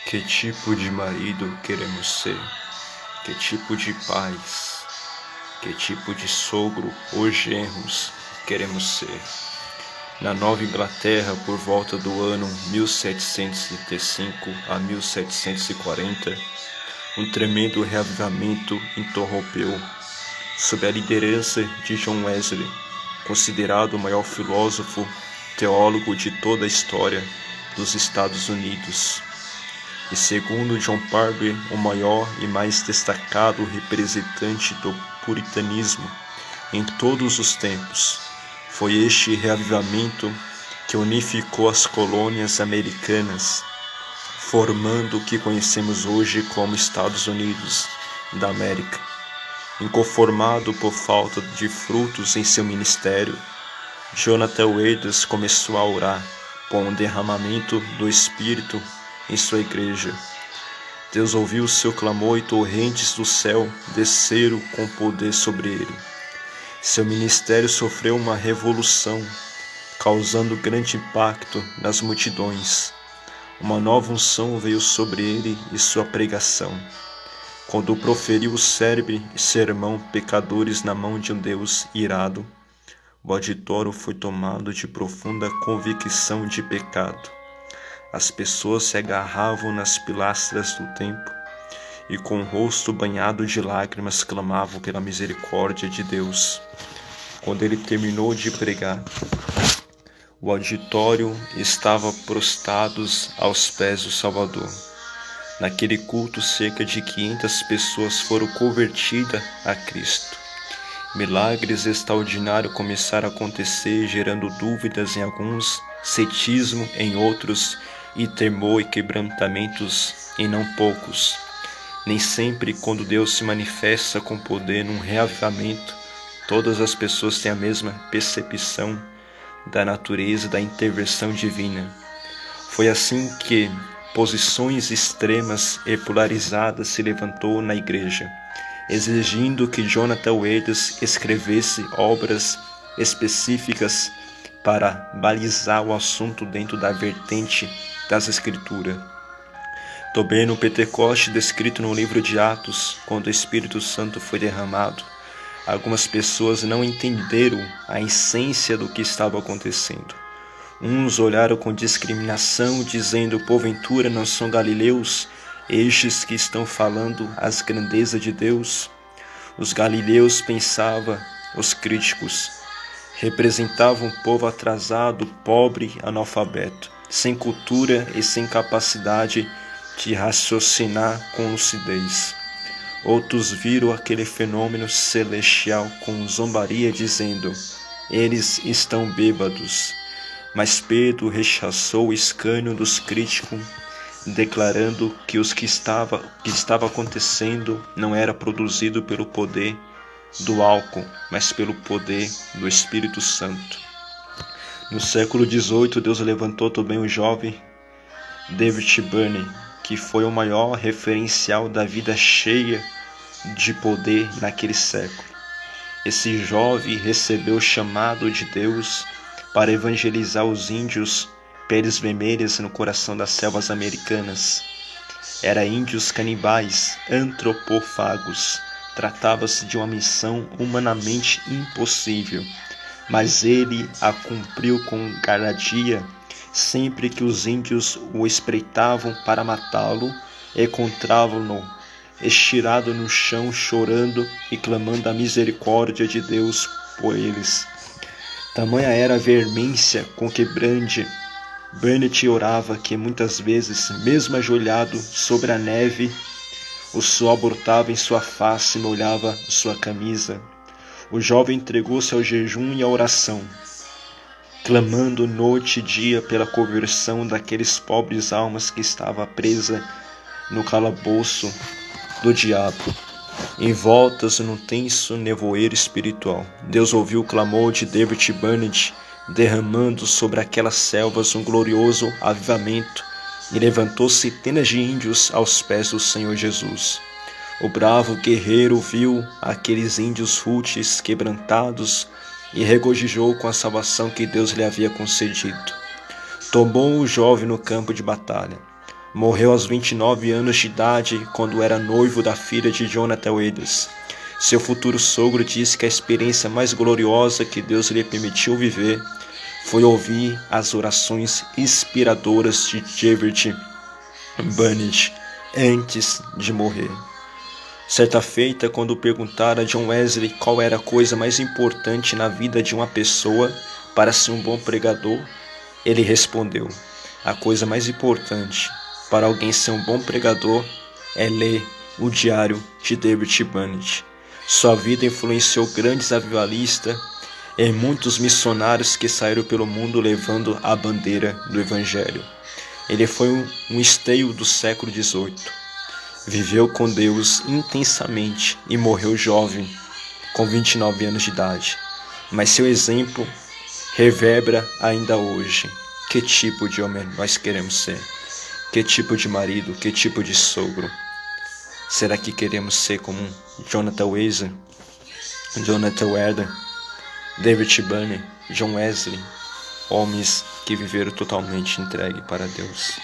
Que tipo de marido queremos ser? Que tipo de pais? Que tipo de sogro ou genros queremos ser? Na Nova Inglaterra, por volta do ano 1735 a 1740, um tremendo reavivamento interrompeu, sob a liderança de John Wesley, considerado o maior filósofo teólogo de toda a história dos Estados Unidos. E segundo John Parver, o maior e mais destacado representante do puritanismo em todos os tempos. Foi este reavivamento que unificou as colônias americanas, formando o que conhecemos hoje como Estados Unidos da América. Inconformado por falta de frutos em seu ministério, Jonathan Edwards começou a orar por um derramamento do Espírito em sua igreja. Deus ouviu seu clamor e torrentes do céu desceram com poder sobre ele. Seu ministério sofreu uma revolução, causando grande impacto nas multidões. Uma nova unção veio sobre ele e sua pregação. Quando proferiu o célebre sermão Pecadores na mão de um Deus irado, o auditório foi tomado de profunda convicção de pecado. As pessoas se agarravam nas pilastras do templo e com o rosto banhado de lágrimas clamavam pela misericórdia de Deus. Quando ele terminou de pregar, o auditório estava prostrados aos pés do Salvador. Naquele culto, cerca de 500 pessoas foram convertidas a Cristo. Milagres extraordinários começaram a acontecer, gerando dúvidas em alguns, ceticismo em outros e temor e quebrantamentos em não poucos. Nem sempre, quando Deus se manifesta com poder num reavivamento, todas as pessoas têm a mesma percepção da natureza da intervenção divina. Foi assim que posições extremas e polarizadas se levantou na igreja, exigindo que Jonathan Edwards escrevesse obras específicas para balizar o assunto dentro da vertente das Escrituras. Também no Pentecoste, descrito no livro de Atos, quando o Espírito Santo foi derramado, algumas pessoas não entenderam a essência do que estava acontecendo. Uns olharam com discriminação, dizendo: porventura não são galileus estes que estão falando as grandezas de Deus? Os galileus, pensavam os críticos, representavam um povo atrasado, pobre, analfabeto, sem cultura e sem capacidade de raciocinar com lucidez. Outros viram aquele fenômeno celestial com zombaria, dizendo: eles estão bêbados. Mas Pedro rechaçou o escárnio dos críticos, declarando que o que estava acontecendo não era produzido pelo poder do álcool, mas pelo poder do Espírito Santo. No século XVIII, Deus levantou também o jovem David Burney, que foi o maior referencial da vida cheia de poder naquele século. Esse jovem recebeu o chamado de Deus para evangelizar os índios peles vermelhas no coração das selvas americanas. Era índios canibais, antropófagos. Tratava-se de uma missão humanamente impossível, mas ele a cumpriu com gardia. Sempre que os índios o espreitavam para matá-lo, encontravam-no estirado no chão, chorando e clamando a misericórdia de Deus por eles. Tamanha era a veemência com que Burnett orava, que muitas vezes, mesmo ajoelhado sobre a neve, o suor brotava em sua face e molhava sua camisa. O jovem entregou-se ao jejum e à oração, clamando noite e dia pela conversão daqueles pobres almas que estavam presas no calabouço do diabo, envoltas num tenso nevoeiro espiritual. Deus ouviu o clamor de David Burnett, derramando sobre aquelas selvas um glorioso avivamento, e levantou centenas de índios aos pés do Senhor Jesus. O bravo guerreiro viu aqueles índios rúteis quebrantados e regozijou com a salvação que Deus lhe havia concedido. Tomou o jovem no campo de batalha, Morreu aos 29 anos de idade quando era noivo da filha de Jonathan Edwards. Seu futuro sogro disse que a experiência mais gloriosa que Deus lhe permitiu viver foi ouvir as orações inspiradoras de David Bunnett antes de morrer. Certa feita, quando perguntaram a John Wesley qual era a coisa mais importante na vida de uma pessoa para ser um bom pregador, ele respondeu: a coisa mais importante para alguém ser um bom pregador é ler o diário de David Bunnett. Sua vida influenciou grandes avivalistas e muitos missionários que saíram pelo mundo levando a bandeira do Evangelho. Ele foi um esteio do século XVIII. Viveu com Deus intensamente e morreu jovem, com 29 anos de idade. Mas seu exemplo reverbera ainda hoje. Que tipo de homem nós queremos ser? Que tipo de marido? Que tipo de sogro? Será que queremos ser como Jonathan Wesley, Jonathan Edwards, David Bunnett, John Wesley, homens que viveram totalmente entregue para Deus?